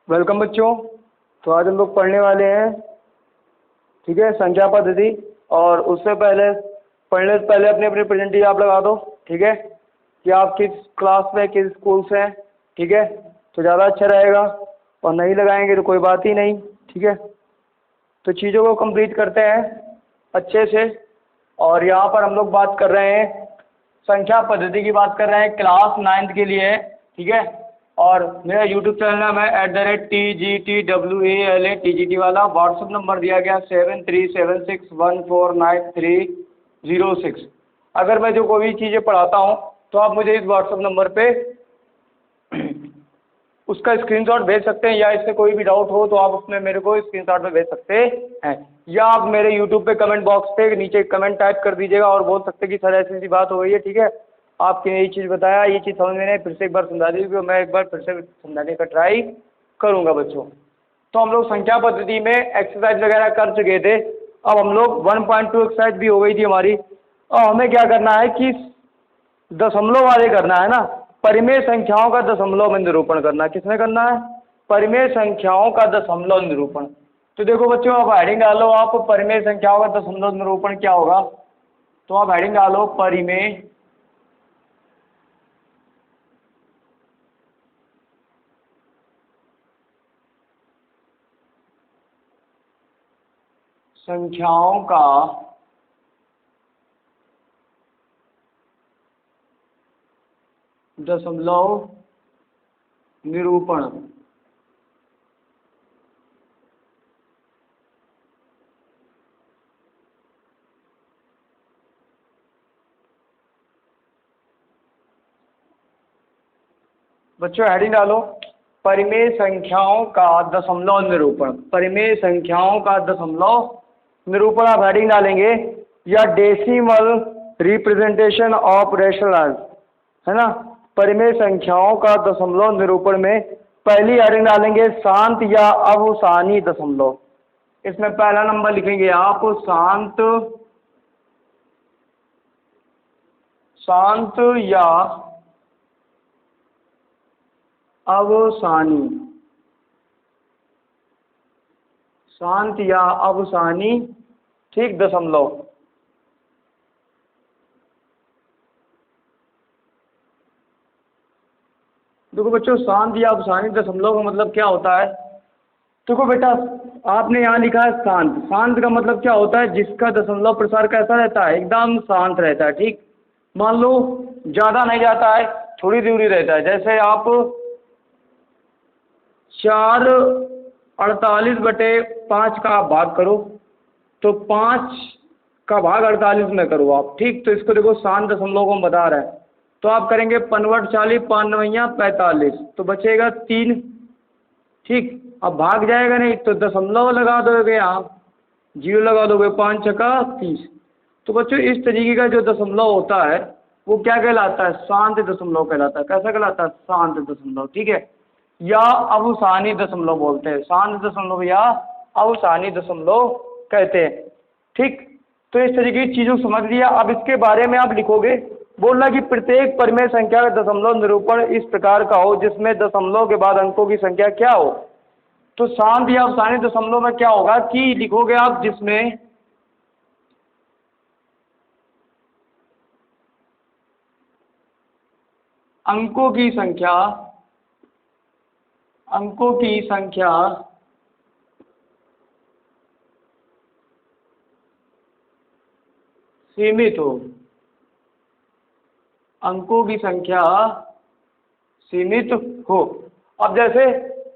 Welcome बच्चों। तो आज हम लोग पढ़ने वाले हैं, ठीक है, संख्या पद्धति। और उससे पहले पढ़ने से पहले अपनी अपनी प्रेजेंटी आप लगा दो, ठीक है, कि आप किस क्लास में किस स्कूल से हैं, ठीक है, तो ज़्यादा अच्छा रहेगा। और नहीं लगाएंगे तो कोई बात ही नहीं, ठीक है। तो चीज़ों को कंप्लीट करते हैं अच्छे से। और यहाँ पर हम लोग बात कर रहे हैं, संख्या पद्धति की बात कर रहे हैं, क्लास 9th के लिए है, ठीक है। और मेरा यूट्यूब चैनल नाम है @TGTWALATGT वाला। व्हाट्सअप नंबर दिया गया 7376149306। अगर मैं जो कोई भी चीज़ें पढ़ाता हूँ तो आप मुझे इस व्हाट्सअप नंबर पे उसका स्क्रीनशॉट भेज सकते हैं, या इससे कोई भी डाउट हो तो आप उसमें मेरे को स्क्रीनशॉट में भेज सकते हैं, या आप मेरे यूट्यूब पे कमेंट बॉक्स पे नीचे कमेंट टाइप कर दीजिएगा और बोल सकते हैं कि सर ऐसी ऐसी बात हो गई है, ठीक है, आपने यही चीज़ बताया, ये चीज़ समझ में नहीं, फिर से एक बार समझा दीजिए। मैं एक बार फिर से समझाने का ट्राई करूँगा बच्चों। तो हम लोग संख्या पद्धति में एक्सरसाइज वगैरह कर चुके थे। अब हम लोग 1.2 एक्सरसाइज भी हो गई थी हमारी। और हमें क्या करना है कि दशमलव वाले करना है ना, परिमेय संख्याओं का दशमलव में निरूपण करना है। किसमें करना है? परिमेय संख्याओं का दशमलव निरूपण। तो देखो बच्चों, आप हेडिंग डालो, आप परिमेय संख्याओं का दशमलव निरूपण क्या होगा। तो आप हेडिंग डालो परिमेय संख्याओं का दशमलव निरूपण। बच्चों हेडिंग डालो परिमेय संख्याओं का दशमलव निरूपण। परिमेय संख्याओं का दशमलव निरूपण आप हेडिंग डालेंगे, या डेसिमल रिप्रेजेंटेशन ऑफ रेशनल, है ना। परिमेय संख्याओं का दशमलव निरूपण में पहली हेडिंग डालेंगे शांत या अवसानी दशमलव। इसमें पहला नंबर लिखेंगे आप शांत, शांत या अवसानी, शांत या अवसानी, ठीक, दशमलव। देखो बच्चों, शांत या अवसानी दशमलव का मतलब क्या होता है। देखो बेटा, आपने यहाँ लिखा है शांत। शांत का मतलब क्या होता है? जिसका दशमलव प्रसार कैसा रहता है? एकदम शांत रहता है, ठीक। मान लो ज़्यादा नहीं जाता है, थोड़ी दूरी रहता है। जैसे आप 4/48/5 का आप भाग करो, तो 5 का भाग 48 में करो आप, ठीक। तो इसको देखो शांत दशमलव को हम बता रहे हैं। तो आप करेंगे 5×40 5 9 45, तो बचेगा 3, ठीक। अब भाग जाएगा नहीं तो दशमलव लगा दोगे आप, 0 लगा दोगे, 5×6 30। तो बच्चों इस तरीके का जो दशमलव होता है वो क्या कहलाता है? शांत दशमलव कहलाता है। कैसा कहलाता है? शांत दशमलव, ठीक है। या अवसानी दशमलव बोलते हैं, शांत दशमलव या अवसानी दशमलव कहते हैं, ठीक। तो इस तरीके की चीज़ों को समझ लिया। अब इसके बारे में आप लिखोगे, बोलना कि प्रत्येक परिमेय संख्या का दशमलव निरूपण इस प्रकार का हो जिसमें दशमलव के बाद अंकों की संख्या क्या हो। तो शांत या अवसानी दशमलव में क्या होगा कि लिखोगे आप जिसमें अंकों की संख्या सीमित हो, अंकों की संख्या सीमित हो। अब जैसे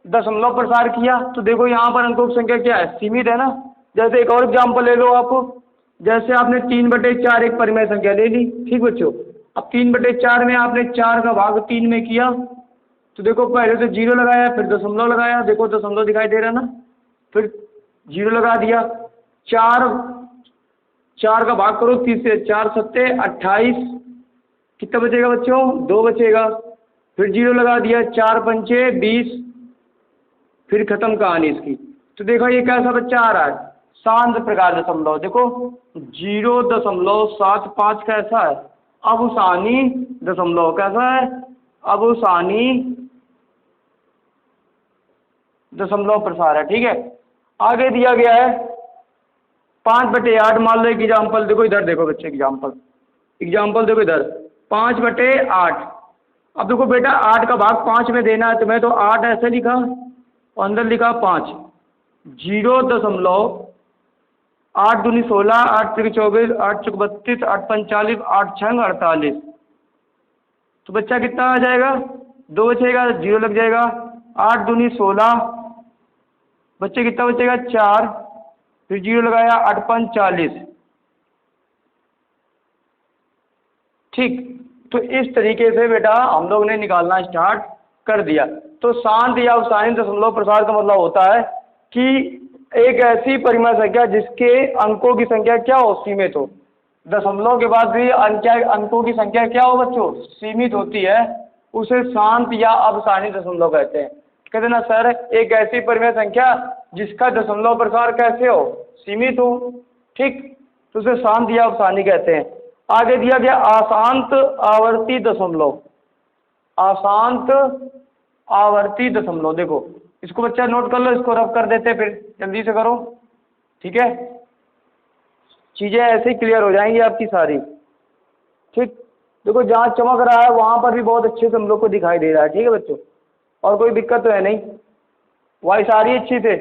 दशमलव प्रसार किया तो देखो यहाँ पर अंकों की संख्या क्या है? सीमित है ना। जैसे एक और एग्जाम्पल ले लो आप, जैसे आपने 3/4 एक परिमेय संख्या ले ली, ठीक बच्चों। अब 3/4 में आपने 4 का भाग 3 में किया, तो देखो पहले तो 0 लगाया, फिर दशमलव लगाया, देखो दशमलव दिखाई दे रहा ना, फिर 0 लगा दिया। 4 का भाग करो 30 से, 4×7 28, कितना बचेगा बच्चों? 2 बचेगा। फिर 0 लगा दिया, 4×5 20, फिर खत्म कहानी इसकी। तो देखो ये कैसा बच्चा आ रहा है? शांत प्रकार दशमलव। देखो 0.75 कैसा है? अवसानी दशमलव। कैसा है? अवसानी दशमलव प्रसार है, ठीक है। आगे दिया गया है 5/8, मान लो एक एग्जाम्पल देखो, इधर देखो बच्चे, एग्जाम्पल देखो इधर 5/8। अब देखो बेटा 8 का भाग 5 में देना है, तो मैं तो 8 ऐसे लिखा और अंदर लिखा 5, 0.8 दूनी 16, 8 त्रिक 24, 8 चौक 32, 8 पंच 40, 8 छंग 48। तो बच्चा कितना आ जाएगा, 2 बचेगा, 0 लग जाएगा। 8 दूनी 16, बच्चे कितना बचेगा 4, फिर 0 लगाया, 8 पंच 40, ठीक। तो इस तरीके से बेटा हम लोग ने निकालना स्टार्ट कर दिया। तो शांत या अवसानी दशमलव प्रसार का मतलब होता है कि एक ऐसी परिमेय संख्या जिसके अंकों की संख्या क्या हो, सीमित हो। दशमलव के बाद भी अंकों की संख्या क्या हो बच्चों, सीमित होती है, उसे शांत या अवसानी दशमलव कहते हैं। कहते ना सर एक ऐसी परिमेय संख्या जिसका दशमलव प्रसार कैसे हो, सीमित हो, ठीक, तो उसे शांत या अवसानी कहते हैं। आगे दिया गया अशांत आवर्ती दशमलव, अशांत आवर्ती दशमलव। देखो इसको बच्चा नोट कर लो, इसको रफ कर देते फिर जल्दी से करो, ठीक है, चीज़ें ऐसे ही क्लियर हो जाएंगी आपकी सारी, ठीक। देखो जहाँ चमक रहा है वहाँ पर भी बहुत अच्छे से हम लोग को दिखाई दे रहा है, ठीक है बच्चों, और कोई दिक्कत तो है नहीं, वॉइस आ रही है अच्छी से,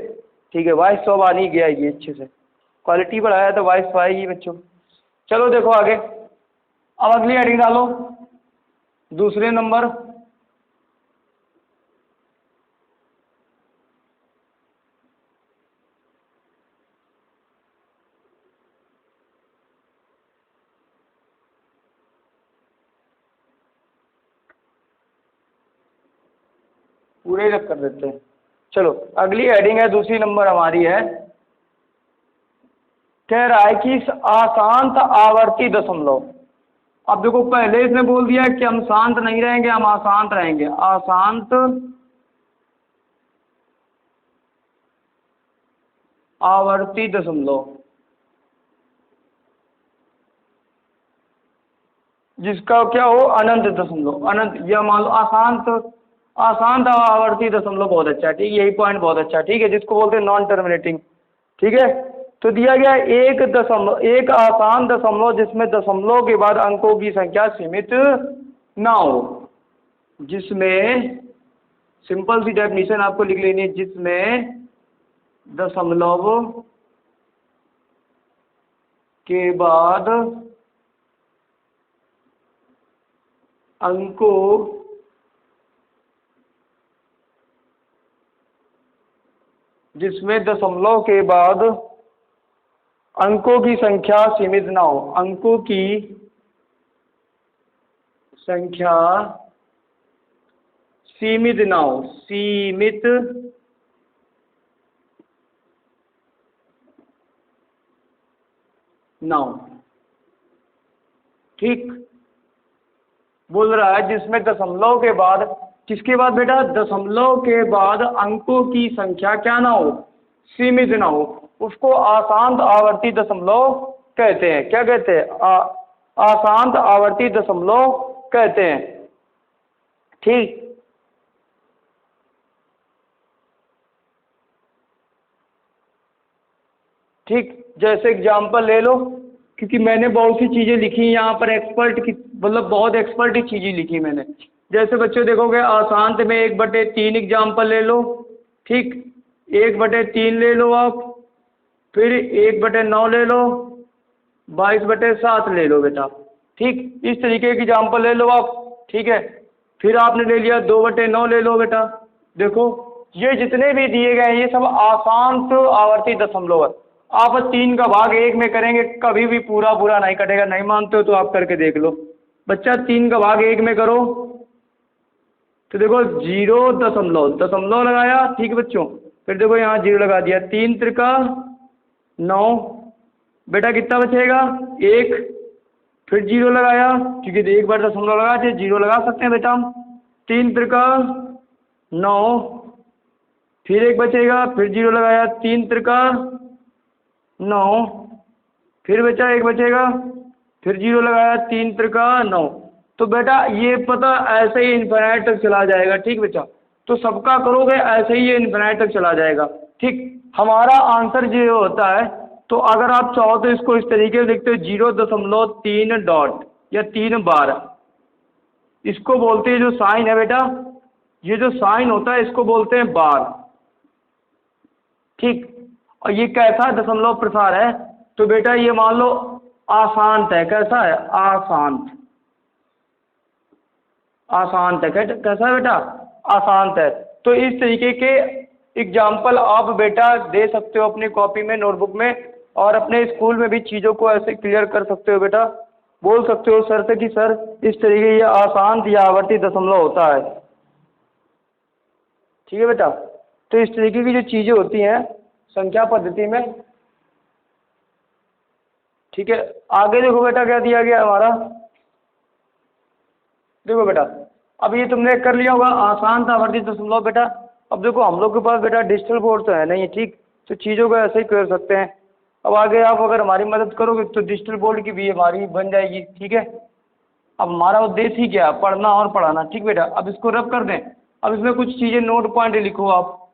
ठीक है, वॉइस तो अब आ नहीं गया ये अच्छे से, क्वालिटी बढ़ाया तो वॉइस तो आएगी बच्चों। चलो देखो आगे, अब अगली हेडिंग डालो, दूसरे नंबर, पूरे रख कर देते हैं। चलो अगली हेडिंग है, दूसरी नंबर हमारी है, कह रहा है कि अशांत आवर्ती दशमलव। अब देखो पहले इसने बोल दिया कि हम शांत नहीं रहेंगे, हम अशांत रहेंगे। अशांत आवर्ती दशमलव, जिसका क्या हो, अनंत दशमलव, अनंत, या मान लो अशांत आवर्ती दशमलव, बहुत अच्छा, ठीक, यही पॉइंट बहुत अच्छा, ठीक है, जिसको बोलते हैं नॉन टर्मिनेटिंग, ठीक है। तो दिया गया एक आसान दशमलव जिसमें दशमलव के बाद अंकों की संख्या सीमित ना हो, जिसमें, सिंपल सी डेफिनेशन आपको लिख लेनी है, जिसमें दशमलव के बाद अंकों जिसमें दशमलव के बाद अंकों की संख्या सीमित ना हो, अंकों की संख्या सीमित ना हो, सीमित ना हो, ठीक। बोल रहा है जिसमें दशमलव के बाद, किसके बाद बेटा, दशमलव के बाद अंकों की संख्या क्या ना हो, सीमित ना हो, उसको अशांत आवर्ती दशमलव कहते हैं। क्या कहते हैं, अशांत आवर्ती दशमलव कहते हैं, ठीक। ठीक, जैसे एग्जाम्पल ले लो, क्योंकि मैंने बहुत सी चीज़ें लिखी यहाँ पर, एक्सपर्ट की मतलब बहुत एक्सपर्ट ही चीज़ें लिखी मैंने। जैसे बच्चों देखोगे अशांत में 1/3 एग्जाम्पल ले लो, ठीक, 1/3 ले लो आप, फिर 1/9 ले लो, 22/7 ले लो बेटा, ठीक, इस तरीके की एग्जाम्पल ले लो आप, ठीक है। फिर आपने ले लिया 2/9 ले लो बेटा। देखो ये जितने भी दिए गए हैं ये सब अशांत आवर्ती दशमलव है। आप 3 का भाग 1 में करेंगे कभी भी पूरा पूरा नहीं कटेगा, नहीं मानते हो तो आप करके देख लो बच्चा। 3 का भाग 1 में करो तो देखो 0.दशमलव लगाया, ठीक है बच्चों, फिर देखो यहाँ 0 लगा दिया, 3 त्रिका 9, बेटा कितना बचेगा 1, फिर 0 लगाया, क्योंकि 1 बार दशमलव लगा थे 0 लगा सकते हैं बेटा हम, 3 त्रिका 9, फिर 1 बचेगा, फिर 0 लगाया, 3 त्रिका 9, फिर बचा 1 बचेगा, फिर 0 लगाया, 3 त्रिका 9। तो बेटा ये पता ऐसे ही इन्फिनिट तक चला जाएगा, ठीक बेटा। तो सबका करोगे ऐसे ही ये इन्फिनाइट तक चला जाएगा। ठीक, हमारा आंसर जो होता है, तो अगर आप चाहो तो इसको इस तरीके से लिखते हो 0.3 डॉट या 3 बार। इसको बोलते हैं, जो साइन है बेटा, ये जो साइन होता है इसको बोलते हैं बार। ठीक, और ये कैसा दशमलव प्रसार है, तो बेटा ये मान लो आशांत है। कैसा है? आशांत। आशांत है। कैसा है बेटा? आशांत है। तो इस तरीके के एग्जाम्पल आप बेटा दे सकते हो अपनी कॉपी में, नोटबुक में, और अपने स्कूल में भी चीज़ों को ऐसे क्लियर कर सकते हो बेटा। बोल सकते हो सर से कि सर इस तरीके ये आशांत या आवर्ती दशमलव होता है। ठीक है बेटा, तो इस तरीके की जो चीज़ें होती हैं संख्या पद्धति में। ठीक है, आगे देखो बेटा क्या दिया गया हमारा। देखो बेटा, अब ये तुमने कर लिया होगा आशांत आवर्ती दशमलव बेटा। अब देखो हम लोग के पास बेटा डिजिटल बोर्ड तो है नहीं, ठीक, तो चीज़ों को ऐसे ही कर सकते हैं। अब आगे आप अगर हमारी मदद करोगे तो डिजिटल बोर्ड की भी हमारी बन जाएगी। ठीक है, अब हमारा उद्देश्य ही क्या है? पढ़ना और पढ़ाना। ठीक बेटा, अब इसको रब कर दें। अब इसमें कुछ चीज़ें नोट पॉइंट लिखो आप।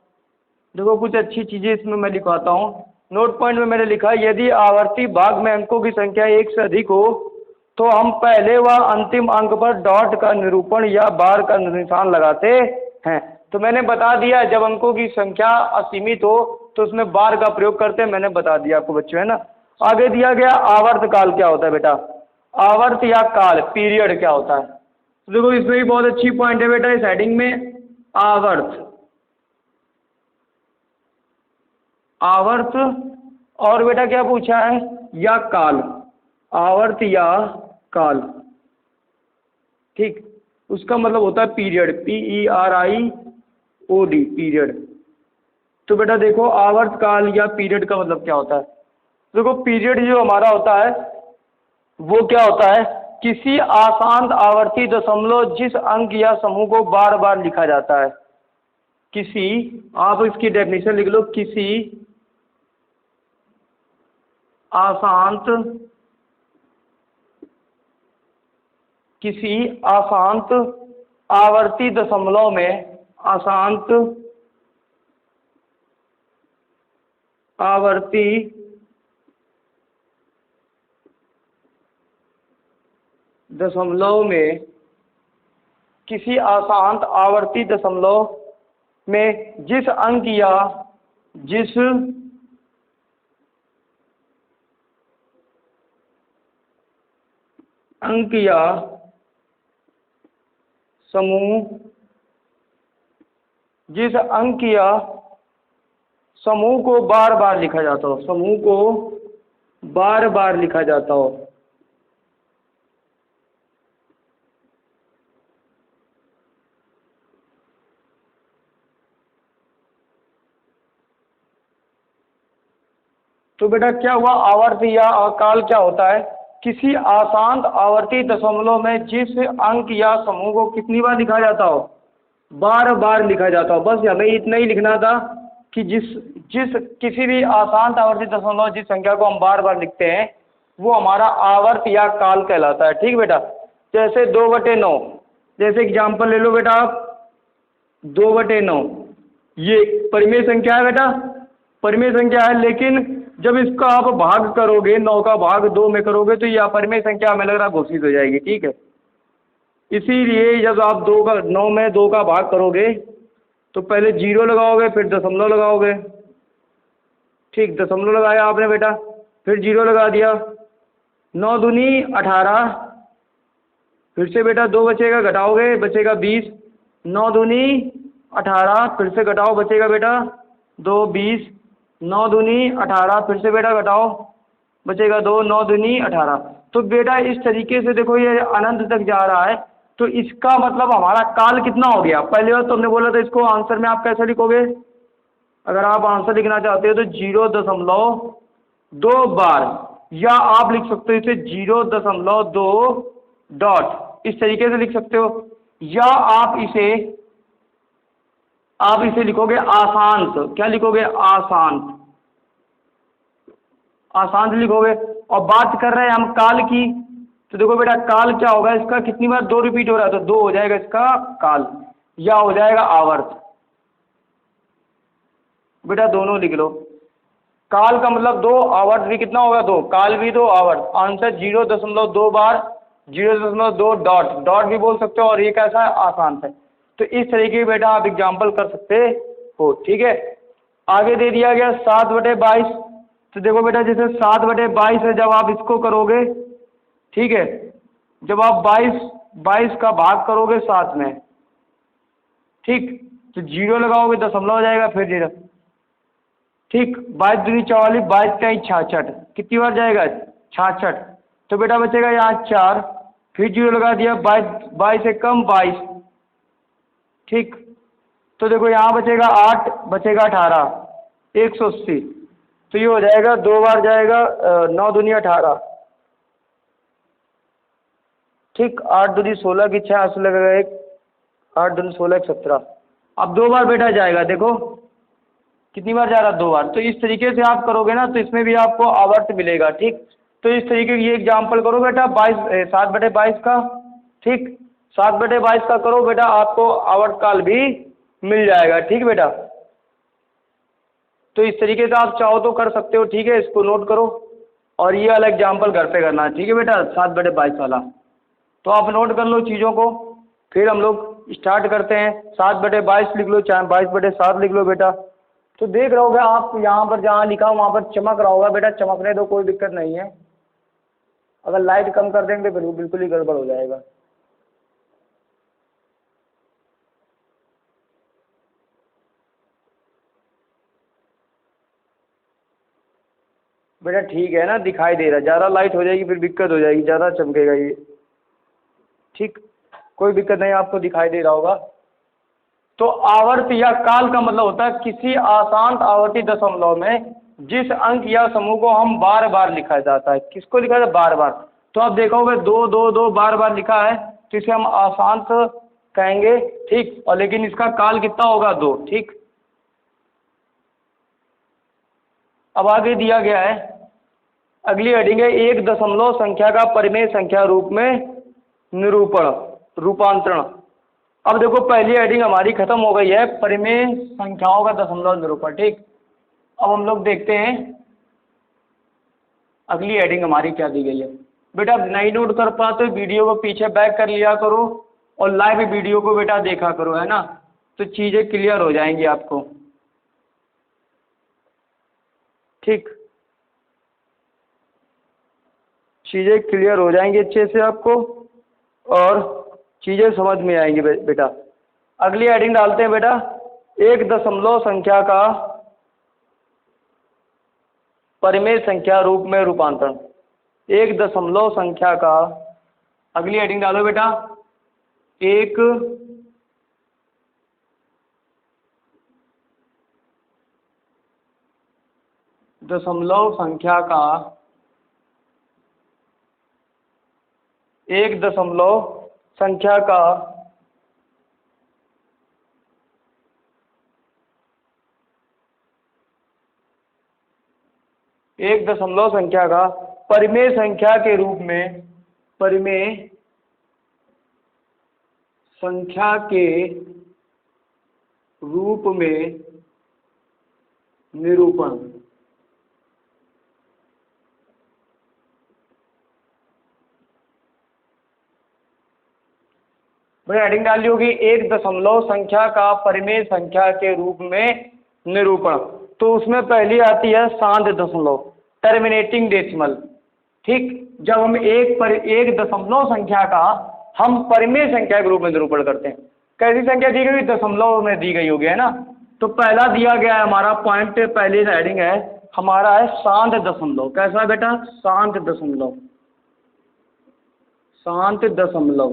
देखो कुछ अच्छी चीज़ें इसमें मैं लिखवाता हूँ। नोट पॉइंट में मैंने लिखा, यदि आवर्ती भाग में अंकों की संख्या 1 से अधिक हो तो हम पहले व अंतिम अंक पर डॉट का निरूपण या बार का निशान लगाते हैं। तो मैंने बता दिया, जब अंकों की संख्या असीमित हो तो उसमें बार का प्रयोग करते हैं। मैंने बता दिया आपको बच्चों, है ना। आगे दिया गया आवर्त काल क्या होता है बेटा? आवर्त या काल, पीरियड क्या होता है? तो देखो इसमें भी बहुत अच्छी पॉइंट है बेटा इस हेडिंग में। आवर्त, आवर्त, और बेटा क्या पूछा है? या काल। आवर्त या काल। ठीक, उसका मतलब होता है पीरियड, PERIOD, पीरियड। तो बेटा देखो आवर्त काल या पीरियड का मतलब क्या होता है। देखो पीरियड जो हमारा होता है वो क्या होता है? किसी आशांत आवर्ती दशमलव जिस अंक या समूह को बार बार लिखा जाता है। किसी, आप इसकी डेफिनेशन लिख लो, किसी आशांत, किसी आशांत आवर्ती दशमलव में, आशांत आवर्ती दशमलव में, किसी आशांत आवर्ती दशमलव में जिस अंक या जिस अंक या समूह, जिस अंक या समूह को बार बार लिखा जाता हो, समूह को बार बार लिखा जाता हो। तो बेटा क्या हुआ? आवर्त या काल क्या होता है? किसी आशांत आवर्ती दशमलव में जिस अंक या समूह को कितनी बार लिखा जाता हो? बार बार लिखा जाता हो। बस हमें इतना ही लिखना था कि जिस किसी भी आशांत आवर्ती दशमलव जिस संख्या को हम बार बार लिखते हैं वो हमारा आवर्त या काल कहलाता है। ठीक बेटा, जैसे 2/9, जैसे एग्जाम्पल ले लो बेटा आप, 2/9 ये परिमेय संख्या है बेटा, परिमेय संख्या है। लेकिन जब इसका आप भाग करोगे, 9 का भाग 2 में करोगे तो ये अपरिमेय संख्या हमें लग रहा घोषित हो जाएगी। ठीक है, इसीलिए जब आप 9 में 2 का भाग करोगे तो पहले 0 लगाओगे, फिर दशमलव लगाओगे। ठीक, दशमलव लगाया आपने बेटा, फिर 0 लगा दिया। 9 दूनी 18, फिर से बेटा 2 बचेगा, घटाओगे बचेगा 20। 9 दूनी 18, फिर से घटाओ बचेगा बेटा 2, 20। 9 दूनी 18, फिर से बेटा घटाओ बचेगा 2, 9 दूनी 18। तो बेटा इस तरीके से देखो ये अनंत तक जा रहा है। तो इसका मतलब हमारा काल कितना हो गया? पहले बार तुमने बोला था इसको आंसर में आप कैसे लिखोगे? अगर आप आंसर लिखना चाहते हो तो 0.2 बार, या आप लिख सकते हो इसे 0.2 डॉट, इस तरीके से लिख सकते हो। या आप इसे लिखोगे आशांत। क्या लिखोगे? आशांत, आशांत लिखोगे। और बात कर रहे हैं हम काल की, तो देखो बेटा काल क्या होगा? इसका कितनी बार 2 रिपीट हो रहा है तो 2 हो जाएगा इसका काल, या हो जाएगा आवर्त। बेटा दोनों लिख लो। काल का मतलब 2, आवर्त भी कितना होगा 2, काल भी 2, आवर्त। आंसर 0.2 बार, 0.2 डॉट, डॉट भी बोल सकते हो, और ये कैसा है आसान है। तो इस तरीके की बेटा आप एग्जाम्पल कर सकते हो, ठीक है। आगे दे दिया गया 7/22। तो देखो बेटा जैसे 7/22 है, जब आप इसको करोगे, ठीक है, जब आप 22 का भाग करोगे 7 में, ठीक, तो 0 लगाओगे दशमलव हो जाएगा, फिर 0, ठीक। 22 दूनी 44, 22 का 66, कितनी बार जाएगा 66। तो बेटा बचेगा यहाँ 4, फिर 0 लगा दिया, 22 से कम 22, ठीक। तो देखो यहाँ बचेगा 8, बचेगा 18, 180। तो ये हो जाएगा 2 बार जाएगा, 9 दूनी 18, ठीक। 8 दूनी 16 की 6 8 लगेगा 1, 8 दूनी 16 1 17। अब 2 बार बेटा जाएगा, देखो कितनी बार जा रहा है 2 बार। तो इस तरीके से आप करोगे ना, तो इसमें भी आपको आवर्त मिलेगा, ठीक। तो इस तरीके की ये एग्जाम्पल करो बेटा 7/22 का, ठीक, 7/22 का करो बेटा, आपको आवर्त काल भी मिल जाएगा, ठीक बेटा। तो इस तरीके से आप चाहो तो कर सकते हो, ठीक है, इसको नोट करो। और ये वाला एग्जाम्पल घर पे करना है, ठीक है बेटा, 7/22 वाला। तो आप नोट कर लो चीज़ों को, फिर हम लोग स्टार्ट करते हैं। 7/22 लिख लो, चाहे 22/7 लिख लो बेटा। तो देख रहे होगे आप यहाँ पर जहाँ लिखा वहाँ पर चमक रहा होगा बेटा, चमकने दो, कोई दिक्कत नहीं है। अगर लाइट कम कर देंगे तो बिल्कुल ही गड़बड़ हो जाएगा। बेटा ठीक है ना, दिखाई दे रहा है, ज़्यादा लाइट हो जाएगी फिर दिक्कत हो जाएगी, ज़्यादा चमकेगा ये, ठीक, कोई दिक्कत नहीं, आपको दिखाई दे रहा होगा। तो आवर्त या काल का मतलब होता है किसी अशांत आवर्ती दशमलव में जिस अंक या समूह को हम बार बार लिखा जाता है। किसको लिखा जाता है? बार बार। तो आप देखोगे 2 2 2 बार बार लिखा है, तो इसे हम अशांत कहेंगे, ठीक। और लेकिन इसका काल कितना होगा 2, ठीक। अब आगे दिया गया है, अगली हेडिंग है एक दशमलव संख्या का परिमेय संख्या रूप में निरूपण, रूपांतरण। अब देखो पहली हेडिंग हमारी खत्म हो गई है, परिमेय संख्याओं का दशमलव निरूपण, ठीक। अब हम लोग देखते हैं अगली हेडिंग हमारी क्या दी गई है। बेटा नहीं नोट कर पाते वीडियो को पीछे बैक कर लिया करो और लाइव वीडियो को बेटा देखा करो, है ना, तो चीज़ें क्लियर हो जाएंगी आपको, ठीक, चीज़ें क्लियर हो जाएंगी अच्छे से आपको और चीज़ें समझ में आएंगी बेटा। अगली हेडिंग डालते हैं बेटा, एक दशमलव संख्या का परिमेय संख्या रूप में रूपांतरण। एक दशमलव संख्या का, अगली हेडिंग डालो बेटा, एक दशमलव संख्या का, एक दशमलव संख्या का एक दशमलव संख्या का परिमेय संख्या के रूप में, परिमेय संख्या के रूप में निरूपण। भाई हेडिंग डाली होगी एक दशमलव संख्या का परिमेय संख्या के रूप में निरूपण। तो उसमें पहली आती है सांध दशमलव, टर्मिनेटिंग डेसिमल, ठीक। जब हम एक दशमलव संख्या का हम परिमेय संख्या के रूप में निरूपण करते हैं। कैसी संख्या दी गई? दशमलव में दी गई होगी, है ना। तो पहला दिया गया है हमारा पॉइंट, पहली हेडिंग है हमारा है सांध दशमलव। कैसा है बेटा? सांध दशमलव, सांध दशमलव।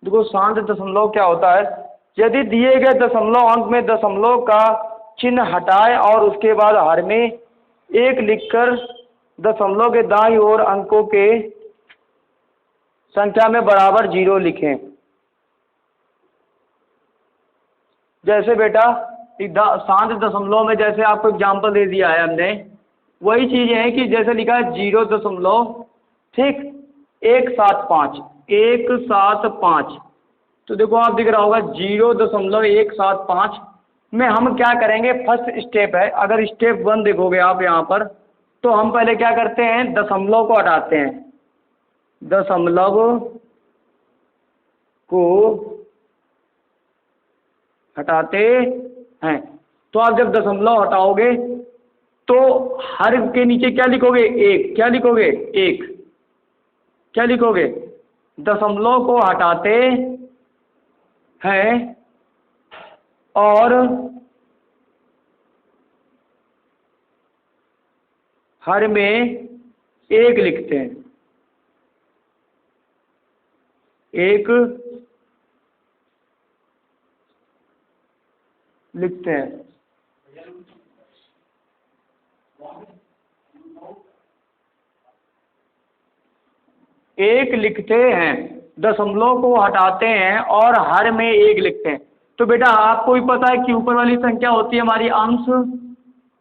देखो सांध दशमलव क्या होता है, यदि दिए गए दशमलव अंक में दशमलव का चिन्ह हटाएं और उसके बाद हर में एक लिखकर दशमलव के दाईं ओर अंकों के संख्या में बराबर 0 लिखें। जैसे बेटा सांध दशमलव में जैसे आपको एग्जाम्पल दे दिया है हमने, वही चीज़ है कि जैसे लिखा है 0.ठीक 175, 175, तो देखो आप दिख रहा होगा 0.175 में हम क्या करेंगे, फर्स्ट स्टेप है, अगर स्टेप 1 देखोगे आप यहाँ पर, तो हम पहले क्या करते हैं, दशमलव को हटाते हैं, दशमलव को हटाते हैं। तो आप जब दशमलव हटाओगे तो हर के नीचे क्या लिखोगे, एक, क्या लिखोगे, एक, क्या लिखोगे, दशमलव को हटाते हैं और हर में एक लिखते हैं, एक लिखते हैं। एक लिखते हैं, दशमलव को हटाते हैं और हर में एक लिखते हैं। तो बेटा आपको भी पता है कि ऊपर वाली संख्या होती है हमारी अंश,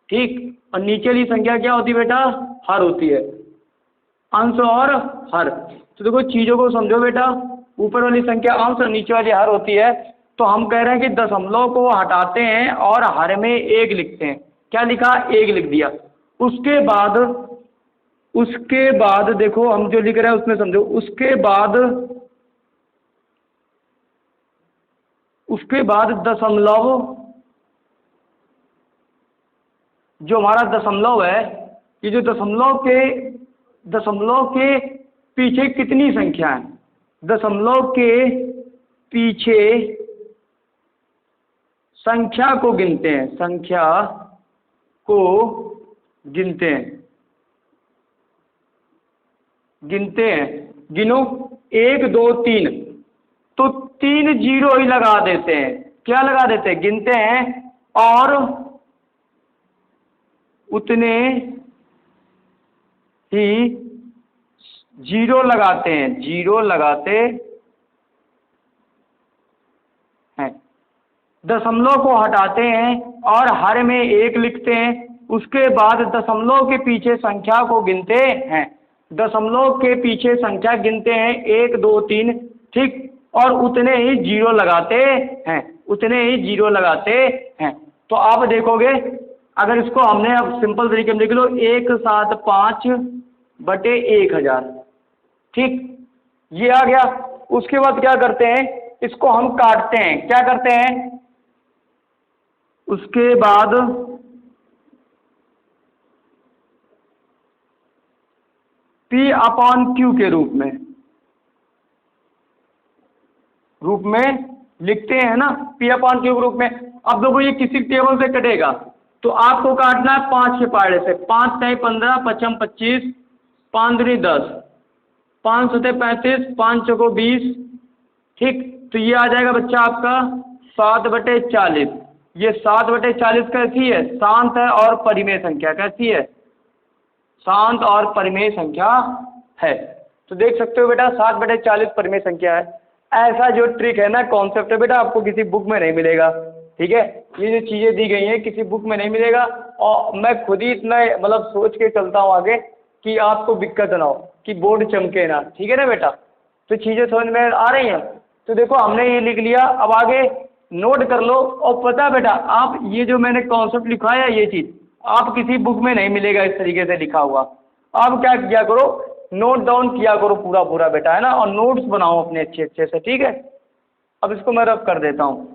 ठीक, और नीचे वाली संख्या क्या होती है बेटा, हर होती है, अंश और हर। तो देखो चीज़ों को समझो बेटा, ऊपर वाली संख्या अंश और नीचे वाली हर होती है। तो हम कह रहे हैं कि दशमलव को हटाते हैं और हर में एक लिखते हैं। क्या लिखा, एक लिख दिया। उसके बाद देखो हम जो लिख रहे हैं उसमें समझो, उसके बाद दशमलव, जो हमारा दशमलव है, ये जो दशमलव के पीछे कितनी संख्या है, दशमलव के पीछे संख्या को गिनते हैं, संख्या को गिनते हैं, गिनो 1 2 3, तो 3 जीरो ही लगा देते हैं। क्या लगा देते हैं, गिनते हैं और उतने ही जीरो लगाते हैं, जीरो लगाते हैं। दशमलव को हटाते हैं और हर में एक लिखते हैं। उसके बाद दशमलव के पीछे संख्या को गिनते हैं, दशमलव के पीछे संख्या गिनते हैं 1 2 3, ठीक, और उतने ही जीरो लगाते हैं, उतने ही जीरो लगाते हैं। तो आप देखोगे, अगर इसको हमने अब सिंपल तरीके में लिख लो, 175/1000, ठीक, ये आ गया। उसके बाद क्या करते हैं, इसको हम काटते हैं। क्या करते हैं, उसके बाद P/Q के रूप में लिखते हैं ना, P/Q के रूप में। अब देखो ये किसी टेबल से कटेगा, तो आपको काटना है 5 के पहाड़े से। 5 तिहाई 15, 5 25, 5 दूनी 10, 5 सतह 35, 5 चौको 20, ठीक। तो ये आ जाएगा बच्चा आपका 7/40। ये 7/40 कैसी है, शांत है और परिमेय संख्या। कैसी है, शांत और परिमेय संख्या है। तो देख सकते हो बेटा 7/40 परिमेय संख्या है। ऐसा जो ट्रिक है ना, कॉन्सेप्ट है बेटा, आपको किसी बुक में नहीं मिलेगा, ठीक है। ये जो चीज़ें दी गई हैं किसी बुक में नहीं मिलेगा, और मैं खुद ही इतना मतलब सोच के चलता हूँ आगे कि आपको दिक्कत ना हो, कि बोर्ड चमके ना, ठीक है ना बेटा। तो चीज़ें समझ में आ रही हैं। तो देखो हमने ये लिख लिया, अब आगे नोट कर लो। और पता बेटा, आप ये जो मैंने कॉन्सेप्ट लिखा है, ये चीज़ आप किसी बुक में नहीं मिलेगा इस तरीके से लिखा हुआ। आप क्या किया करो, नोट डाउन किया करो पूरा पूरा बेटा, है ना, और नोट्स बनाओ अपने अच्छे अच्छे से, ठीक है। अब इसको मैं रब कर देता हूँ।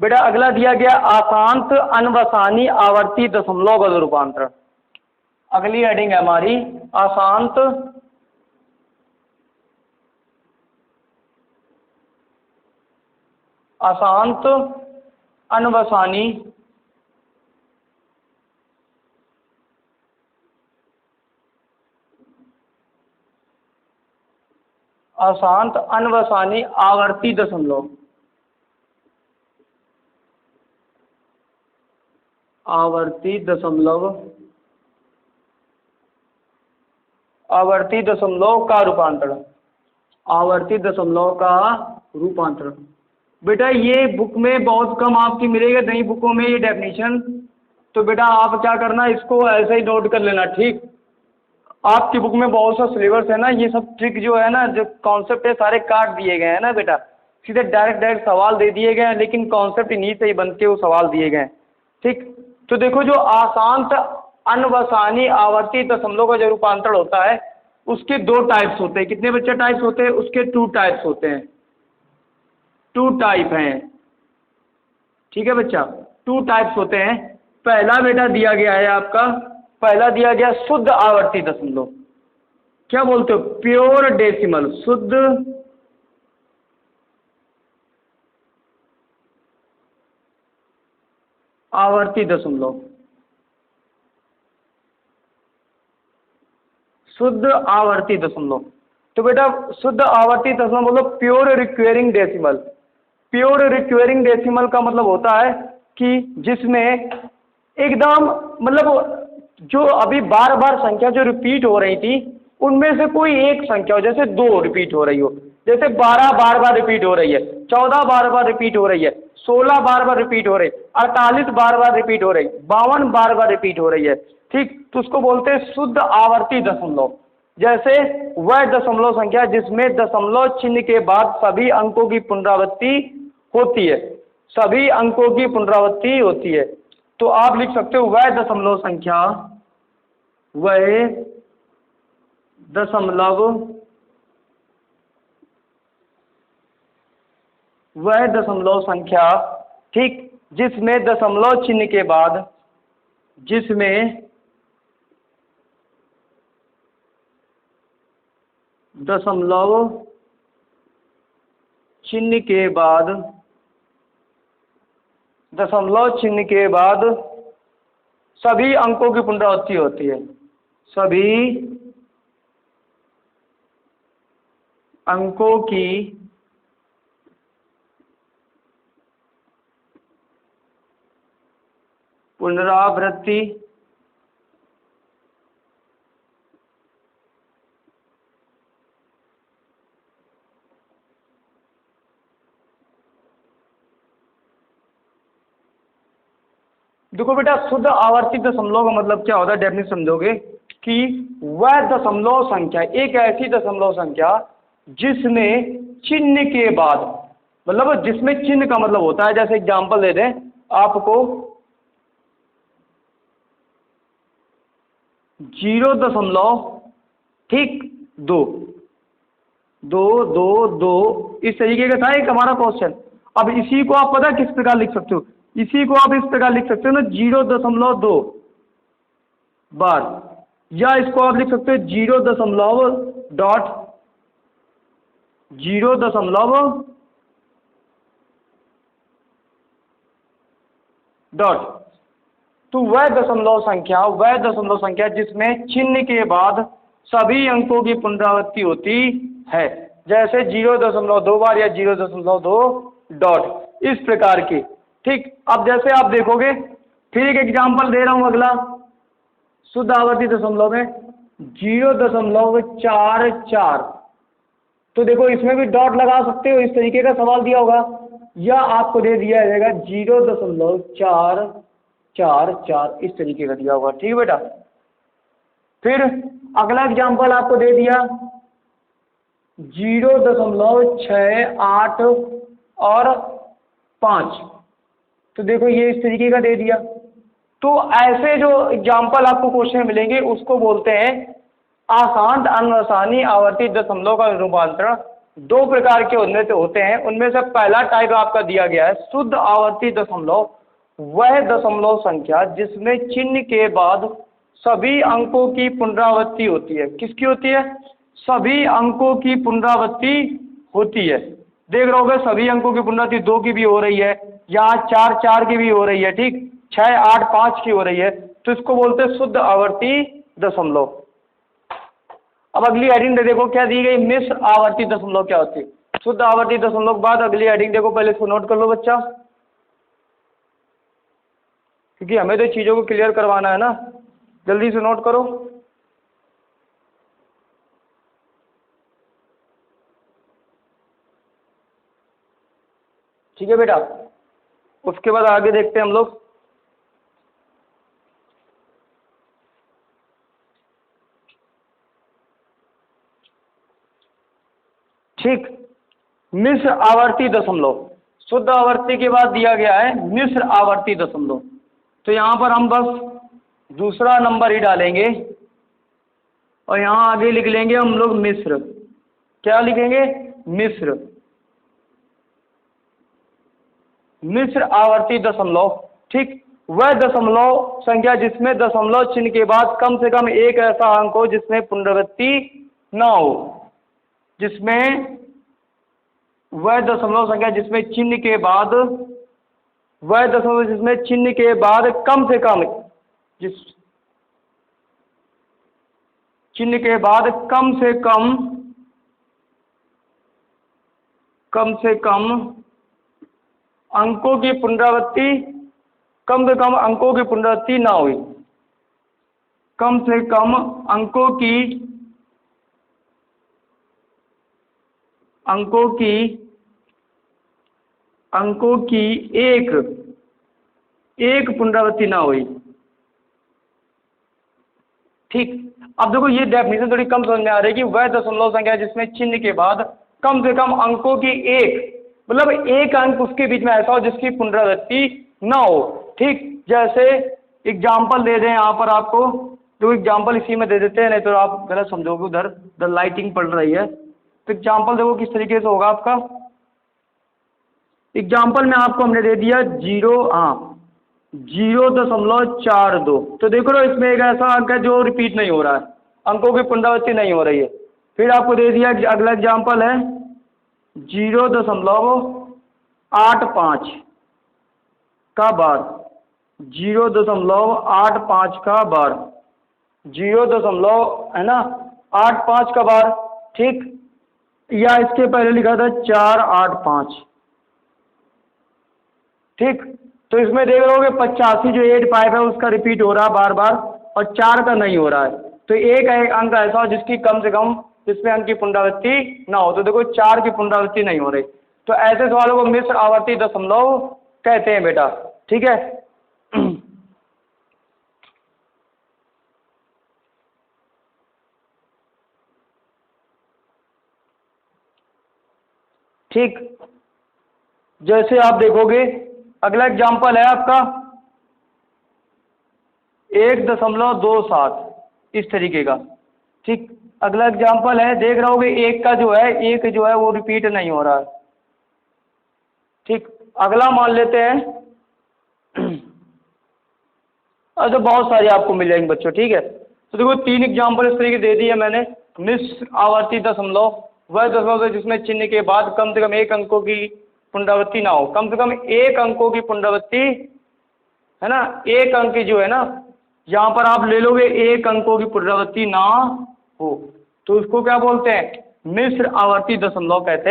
बेटा अगला दिया गया आशांत अनवसानी आवर्ती दशमलवगत रूपांतरण। अगली हेडिंग है हमारी आशांत अनवसानी आवर्ती दशमलव, आवर्ती दशमलव आवर्ती दशमलव का रूपांतरण, आवर्ती दशमलव का रूपांतरण। बेटा ये बुक में बहुत कम आपकी मिलेगा, नई बुकों में ये डेफिनेशन। तो बेटा आप क्या करना, इसको ऐसे ही नोट कर लेना, ठीक। आपकी बुक में बहुत सा सिलेबस है ना, ये सब ट्रिक जो है ना, जो कॉन्सेप्ट है सारे काट दिए गए हैं ना बेटा, सीधे डायरेक्ट सवाल दे दिए गए हैं, लेकिन कॉन्सेप्ट इन्हीं से ही बन के वो सवाल दिए गए हैं, ठीक। तो देखो जो आशांत अनवसानी आवर्ती दशमलव का जो रूपांतरण होता है उसके दो टाइप्स होते हैं। कितने बच्चे टाइप्स होते हैं उसके? 2 टाइप्स होते हैं, 2 टाइप हैं, ठीक है बच्चा, 2 टाइप्स होते हैं। पहला बेटा दिया गया है आपका, पहला दिया गया शुद्ध आवर्ती दशमलव, क्या बोलते हो, प्योर डेसिमल, शुद्ध आवर्ती दशमलव, शुद्ध आवर्ती दशमलव। तो बेटा शुद्ध आवर्ती दशमलव मतलब प्योर रिक्वेरिंग डेसिमल। प्योर रिक्वेरिंग डेसिमल का मतलब होता है कि जिसमें एकदम मतलब जो अभी बार बार संख्या जो रिपीट हो रही थी उनमें से कोई एक संख्या हो, जैसे 2 रिपीट हो रही हो, जैसे 12 बार बार रिपीट हो रही है, 14 बार बार रिपीट हो रही है, 16 बार बार रिपीट हो रही, 48 बार बार रिपीट हो रही, 52 बार बार रिपीट हो रही है, ठीक। तो उसको बोलते हैं शुद्ध आवर्ती दशमलव। जैसे वह दशमलव संख्या जिसमें दशमलव चिन्ह के बाद सभी अंकों की पुनरावृत्ति होती है, सभी अंकों की पुनरावृत्ति होती है। तो आप लिख सकते हो वह दशमलव संख्या, वह दशमलव, वह दशमलव संख्या, ठीक, जिसमें दशमलव चिन्ह के बाद, जिसमें दशमलव चिन्ह के बाद, दशमलव चिन्ह के बाद सभी अंकों की पुनरावृत्ति होती है, सभी अंकों की पुनरावृत्ति देखो बेटा शुद्ध आवर्ती दशमलव का मतलब क्या होता है, डेफिनेशन समझोगे कि वह दशमलव संख्या, एक ऐसी दशमलव संख्या जिसमें चिन्ह के बाद, मतलब जिसमें चिन्ह का मतलब होता है, जैसे एग्जांपल दे दें आपको, 0.2, ठीक, 2 2 2 2 इस तरीके का था एक हमारा क्वेश्चन। अब इसी को आप पता किस प्रकार लिख सकते हो, इसी को आप इस प्रकार लिख सकते हो ना, 0.2 बार, या इसको आप लिख सकते हो 0.0 डॉट। तो वह दशमलव संख्या, वह दशमलव संख्या जिसमें चिन्ह के बाद सभी अंकों की पुनरावृत्ति होती है, जैसे 0.2 बार या 0.2 डॉट, इस प्रकार की, ठीक। अब जैसे आप देखोगे, फिर एक एग्जांपल दे रहा हूं अगला, शुद्ध आवर्ती दशमलव में 0.44। तो देखो इसमें भी डॉट लगा सकते हो, इस तरीके का सवाल दिया होगा, या आपको दे दिया जाएगा 0.444, इस तरीके का दिया होगा, ठीक है बेटा। फिर अगला एग्जांपल आपको दे दिया 0.68 और 5, तो देखो ये इस तरीके का दे दिया। तो ऐसे जो एग्जाम्पल आपको क्वेश्चन मिलेंगे उसको बोलते हैं आशांत अनवसानी आवर्ती दशमलव का रूपांतरण। 2 प्रकार के उनमें से होते हैं, उनमें से पहला टाइप आपका दिया गया है शुद्ध आवर्ती दशमलव, वह दशमलव संख्या जिसमें चिन्ह के बाद सभी अंकों की पुनरावृत्ति होती है। किसकी होती है? सभी अंकों की पुनरावृत्ति होती है। देख रहे होगे सभी अंकों की पुनरावृत्ति 2 की भी हो रही है, यहाँ 4 4 की भी हो रही है, ठीक, 6 8 5 की हो रही है, तो इसको बोलते हैं शुद्ध आवर्ती दशमलव। अब अगली हेडिंग देखो क्या दी गई, मिश्र आवर्ती दशमलव क्या होती है। शुद्ध आवर्ती दशमलव के बाद अगली हेडिंग देखो, पहले इसको नोट कर लो बच्चा, क्योंकि हमें तो चीज़ों को क्लियर करवाना है ना, जल्दी से नोट करो। ठीक है बेटा। उसके बाद आगे देखते हैं हम लोग। ठीक, मिश्र आवर्ती दशमलव, शुद्ध आवर्ती के बाद दिया गया है मिश्र आवर्ती दशमलव। तो यहाँ पर हम बस दूसरा नंबर ही डालेंगे और यहाँ आगे लिख लेंगे हम लोग मिश्र। क्या लिखेंगे? मिश्र, मिश्र आवर्ती दशमलव। ठीक, वह दशमलव संख्या जिसमें दशमलव चिन्ह के बाद कम से कम एक ऐसा अंक हो जिसमें पुनरावृत्ति न हो, जिसमें वह दशमलव संख्या जिसमें चिन्ह के बाद, वह दशमलव जिसमें चिन्ह के बाद कम से कम, जिस चिन्ह के बाद कम से कम अंकों की पुनरावृत्ति, कम से कम अंकों की पुनरावृत्ति ना हुई, कम से कम अंकों की एक पुनरावृत्ति ना हुई। ठीक, अब देखो ये डेफिनेशन थोड़ी कम समझ में आ रही है कि वह दशमलव संख्या जिसमें चिन्ह के बाद कम से कम अंकों की एक, मतलब एक अंक उसके बीच में ऐसा हो जिसकी पुनरावृत्ति ना हो। ठीक, जैसे एग्जाम्पल दे दें यहाँ पर आपको, तो एग्जाम्पल इसी में दे देते हैं, नहीं तो आप गलत समझोगे, उधर द लाइटिंग पड़ रही है। तो एग्जाम्पल देखो किस तरीके से होगा आपका। एग्जाम्पल में आपको हमने दे दिया 0.42। तो देखो ना, इसमें एक ऐसा अंक है जो रिपीट नहीं हो रहा है, अंकों की पुनरावृत्ति नहीं हो रही है। फिर आपको दे दिया अगला एग्जाम्पल है 0.85 का बार, 0.85 का बार, 0.85 का बार। ठीक, या इसके पहले लिखा था 485। ठीक, तो इसमें देख रहोगे 85 जो 85 है उसका रिपीट हो रहा है बार बार, और 4 का नहीं हो रहा है। तो एक अंक ऐसा हो जिसकी कम से कम, जिसमें अंक की पुनरावृत्ति ना हो। तो देखो 4 की पुनरावृत्ति नहीं हो रही, तो ऐसे सवालों को मिश्र आवर्ती दशमलव कहते हैं बेटा। ठीक है। ठीक, जैसे आप देखोगे अगला एग्जाम्पल है आपका 1.27, इस तरीके का। ठीक, अगला एग्जाम्पल है, देख रहे होगे एक जो है वो रिपीट नहीं हो रहा है। ठीक, अगला मान लेते हैं, अच्छा बहुत सारे आपको मिल जाएंगे बच्चों। ठीक है, तो देखो 3 एग्जाम्पल इस तरीके दे दिए मैंने। मिश्र आवर्ती दशमलव, वह दशमलव जिसमें चिन्ह के बाद कम से कम एक अंकों की पुनरावृत्ति ना हो, कम से कम एक अंकों की पुनरावृत्ति, है ना, एक अंक की जो है ना, यहाँ पर आप ले लोगे एक अंकों की पुनरावृत्ति ना हो, तो उसको क्या बोलते हैं? मिश्र आवर्ती दशमलव कहते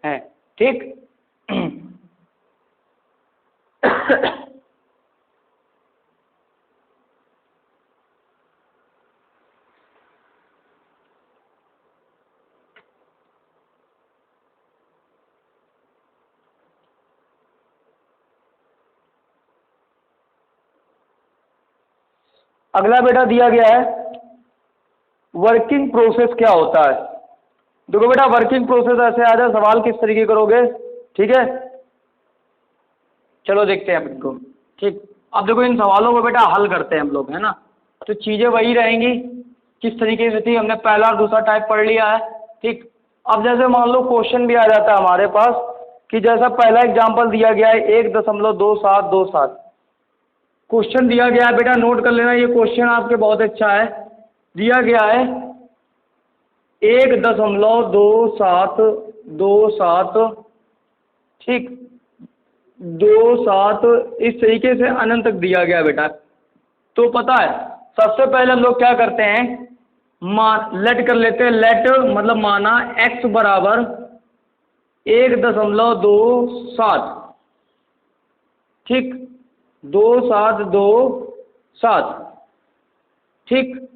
हैं। ठीक, अगला बेटा दिया गया है वर्किंग प्रोसेस क्या होता है। देखो बेटा वर्किंग प्रोसेस ऐसे आ जाए, सवाल किस तरीके करोगे। ठीक है, चलो देखते हैं अपन को। ठीक, अब देखो इन सवालों को बेटा हल करते हैं हम लोग, है ना। तो चीज़ें वही रहेंगी किस तरीके से थी, हमने पहला और दूसरा टाइप पढ़ लिया है। ठीक, अब जैसे मान लो क्वेश्चन भी आ जाता है हमारे पास कि जैसा पहला एग्जाम्पल दिया गया है 1.2727, क्वेश्चन दिया गया है बेटा, नोट कर लेना, ये क्वेश्चन आपके बहुत अच्छा है। दिया गया है 1.2727, ठीक, 27 इस तरीके से अनंत तक दिया गया बेटा। तो पता है सबसे पहले हम लोग क्या करते हैं, लेट कर लेते हैं। लेट मतलब माना x बराबर 1.27, ठीक, 2727, ठीक,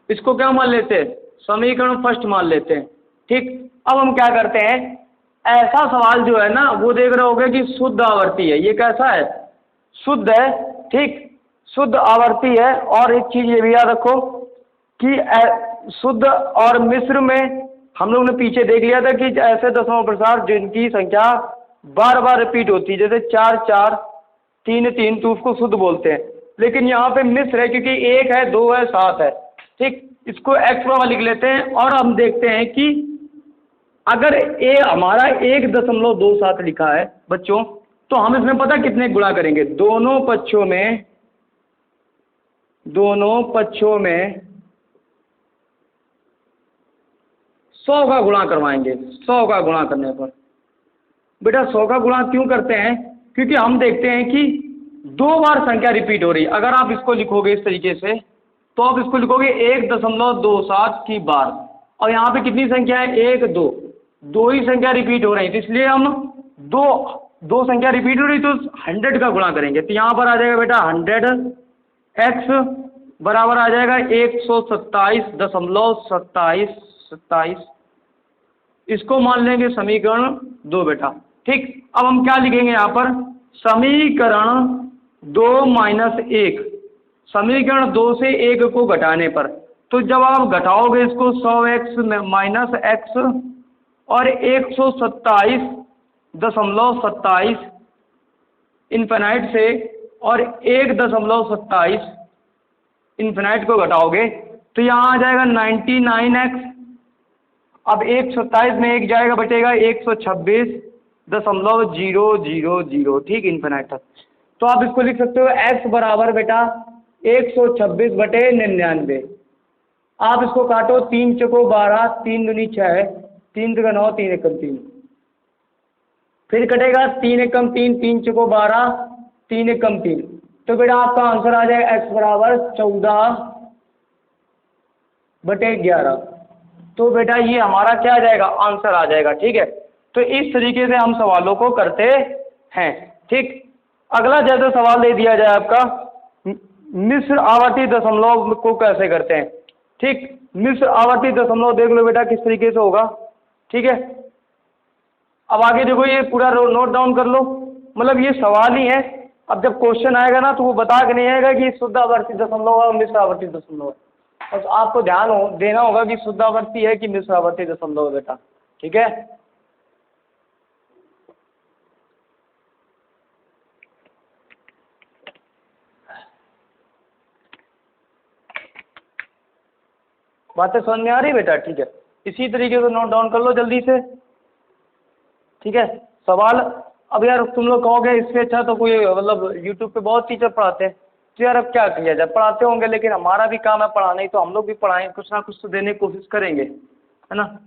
इसको क्या मान लेते हैं, समीकरण फर्स्ट मान लेते हैं। ठीक, अब हम क्या करते हैं, ऐसा सवाल जो है ना वो देख रहे होगे कि शुद्ध आवर्ती है, ये कैसा है, शुद्ध है, ठीक, शुद्ध आवर्ती है। और एक चीज़ ये भी याद रखो कि शुद्ध और मिश्र में हम लोग ने पीछे देख लिया था कि ऐसे दशमलव प्रसार जिनकी संख्या बार बार रिपीट होती है, जैसे 4 4 3 3, तो उसको शुद्ध बोलते हैं। लेकिन यहाँ पे मिश्र है क्योंकि 1 है, 2 है, 7 है, ठीक, इसको एक्स बराबर लिख लेते हैं। और हम देखते हैं कि अगर ए हमारा 1.27 लिखा है बच्चों, तो हम इसमें पता कितने गुणा करेंगे, दोनों पक्षों में 100 का गुणा करवाएंगे। 100 का गुणा करने पर बेटा 100 का गुणा क्यों करते हैं, क्योंकि हम देखते हैं कि 2 बार संख्या रिपीट हो रही है। अगर आप इसको लिखोगे इस तरीके से, तो आप इसको लिखोगे 1.27 की बार, और यहाँ पे कितनी संख्या है, 1 2, 2 ही संख्या रिपीट हो रही है, तो इसलिए हम दो संख्या रिपीट हो रही तो 100 का गुणा करेंगे। तो यहाँ पर आ जाएगा बेटा 100x बराबर आ जाएगा 127.27, इसको मान लेंगे समीकरण 2 बेटा, ठीक। अब हम क्या लिखेंगे यहाँ पर, समीकरण 2 - 1, समीकरण 2 से 1 को घटाने पर, तो जब आप घटाओगे इसको 100x - x और 127.27 इन्फिनाइट से और 1.27 इन्फिनाइट को घटाओगे तो यहाँ आ जाएगा 99x। अब 127 में 1 जाएगा, बचेगा 126.000, ठीक, इन्फिनाइट तक। तो आप इसको लिख सकते हो x बराबर बेटा 126/99। आप इसको काटो, 3 चौको 12, 3 दूनी 6, 3 तिगा 9, 3 एकम 3, फिर कटेगा 3 एकम 3, 3 चौको 12, 3 एकम 3, तो बेटा आपका आंसर आ जाएगा x बराबर 14/11। तो बेटा ये हमारा क्या आ जाएगा, आंसर आ जाएगा, ठीक है। तो इस तरीके से हम सवालों को करते हैं, ठीक। अगला जैसे सवाल दे दिया जाए आपका, मिश्र आवर्ती दशमलव को कैसे करते हैं, ठीक। मिश्र आवर्ती दशमलव देख लो बेटा किस तरीके से होगा, ठीक है। अब आगे देखो, ये पूरा नोट डाउन कर लो, मतलब ये सवाल ही है। अब जब क्वेश्चन आएगा ना तो वो बता के नहीं आएगा कि शुद्ध आवर्ती दशमलव है और मिश्र आवर्ती दशमलव है, और आपको ध्यान देना होगा कि शुद्ध आवर्ती है कि मिश्र आवर्ती दशमलव है बेटा, ठीक है। बातें समझ में आ रही बेटा, ठीक है। इसी तरीके से नोट डाउन कर लो जल्दी से, ठीक है। सवाल, अब यार तुम लोग कहोगे इससे अच्छा तो कोई मतलब यूट्यूब पे बहुत टीचर पढ़ाते हैं, तो यार अब क्या किया जाए, पढ़ाते होंगे लेकिन हमारा भी काम है पढ़ाना ही, तो हम लोग भी पढ़ाएं, कुछ ना कुछ तो देने की कोशिश करेंगे, है ना।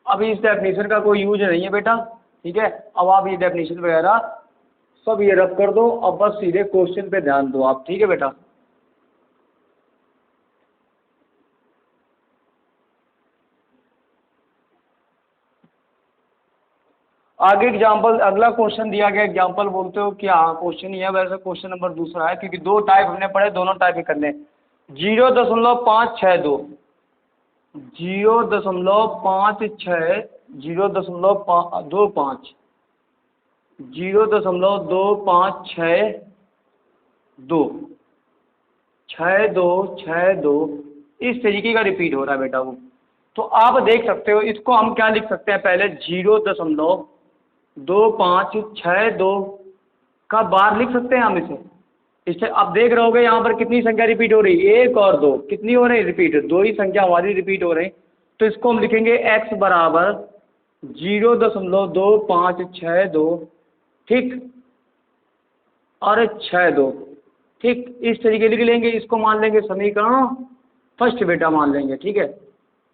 अभी इस डेफिनेशन का कोई यूज नहीं है बेटा, ठीक है। अब आप ये डेफिनेशन वगैरह सब ये रब कर दो, अब बस सीधे क्वेश्चन पे ध्यान दो आप, ठीक है बेटा। आगे एग्जाम्पल, अगला क्वेश्चन दिया गया, एग्जाम्पल बोलते हो कि हाँ क्वेश्चन ही है, वैसे क्वेश्चन नंबर दूसरा है क्योंकि 2 टाइप हमने पढ़े, दोनों टाइप ही करने। 0.562, 0.56, 0.25, 0.2562, 6262, इस तरीके का रिपीट हो रहा है बेटा वो। तो आप देख सकते हो, इसको हम क्या लिख सकते हैं, पहले 0.2562 का बार लिख सकते हैं हम इसे। इससे आप देख रहे होगे यहाँ पर कितनी संख्या रिपीट हो रही है, 1 और 2, कितनी हो रही रिपीट, 2 ही संख्या हमारी रिपीट हो रही। तो इसको हम लिखेंगे x बराबर 0.2562, ठीक, और 62, ठीक, इस तरीके लिख लेंगे। इसको मान लेंगे समीकरण फर्स्ट बेटा, मान लेंगे, ठीक है,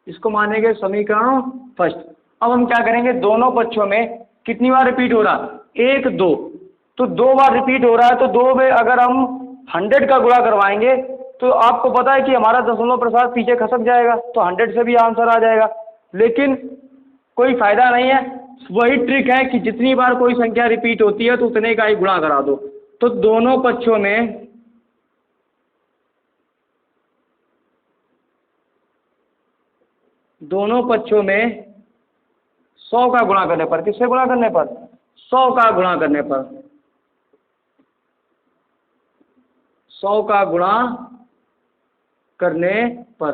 इसको मानेंगे समीकरण फर्स्ट। अब हम क्या करेंगे, दोनों पक्षों में कितनी बार रिपीट हो रहा, 1 2, तो 2 बार रिपीट हो रहा है, तो 2 में अगर हम 100 का गुणा करवाएंगे तो आपको पता है कि हमारा दशमलव प्रसार पीछे खसक जाएगा, तो 100 से भी आंसर आ जाएगा। लेकिन कोई फायदा नहीं है, वही ट्रिक है कि जितनी बार कोई संख्या रिपीट होती है तो उतने का ही गुणा करा दो। तो दोनों पक्षों में दोनों पक्षों में 100 का गुणा करने पर, किससे गुणा करने पर? 100 का गुणा करने पर, 100 का गुणा करने पर।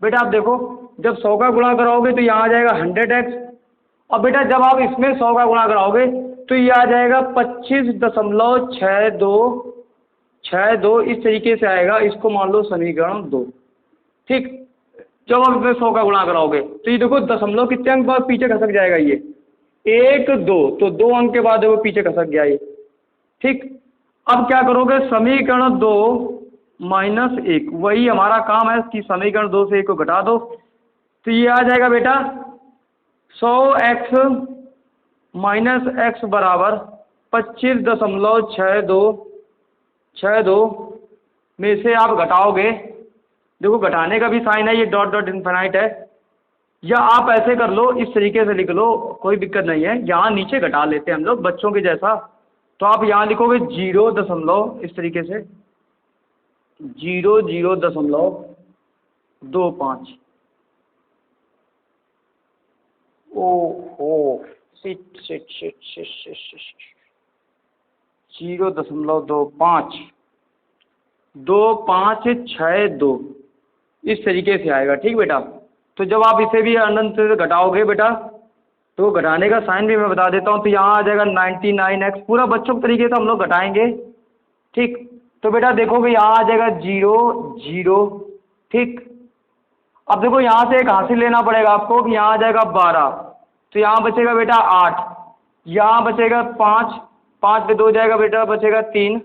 बेटा आप देखो, जब 100 का गुणा कराओगे तो यहाँ आ जाएगा 100x, और बेटा जब आप इसमें 100 का गुणा कराओगे तो ये आ जाएगा 25.6262, इस तरीके से आएगा। इसको मान लो समीकरण 2। ठीक, जब आप इसमें 100 का गुणा कराओगे तो ये देखो दशमलव कितने अंक बाद पीछे खसक जाएगा, ये 1 2, तो 2 अंक के बाद वो पीछे खसक गया ये। ठीक, अब क्या करोगे, समीकरण 2 माइनस 1, वही हमारा काम है कि समीकरण 2 से 1 को घटा दो, तो ये आ जाएगा बेटा 100x माइनस x बराबर 25.6262 में से आप घटाओगे। देखो घटाने का भी साइन है, ये डॉट डॉट इन्फिनाइट है, या आप ऐसे कर लो, इस तरीके से लिख लो, कोई दिक्कत नहीं है। यहाँ नीचे घटा लेते हैं हम लोग बच्चों के जैसा, तो आप यहाँ लिखोगे 0 दशमलव, इस तरीके से 00.25। ओहो, शिट 0.25, 2562, इस तरीके से आएगा। ठीक बेटा, तो जब आप इसे भी अनंत से घटाओगे बेटा, तो घटाने का साइन भी मैं बता देता हूँ, तो यहाँ आ जाएगा 99x, पूरा बच्चों के तरीके से हम लोग घटाएंगे। ठीक, तो बेटा देखोगे यहाँ आ जाएगा 0 0। ठीक, अब देखो यहाँ से एक हासिल लेना पड़ेगा आपको, कि यहाँ आ जाएगा 12, तो यहाँ बचेगा बेटा 8, यहाँ बचेगा 5, 5 पे 2 जाएगा बेटा, बचेगा 3,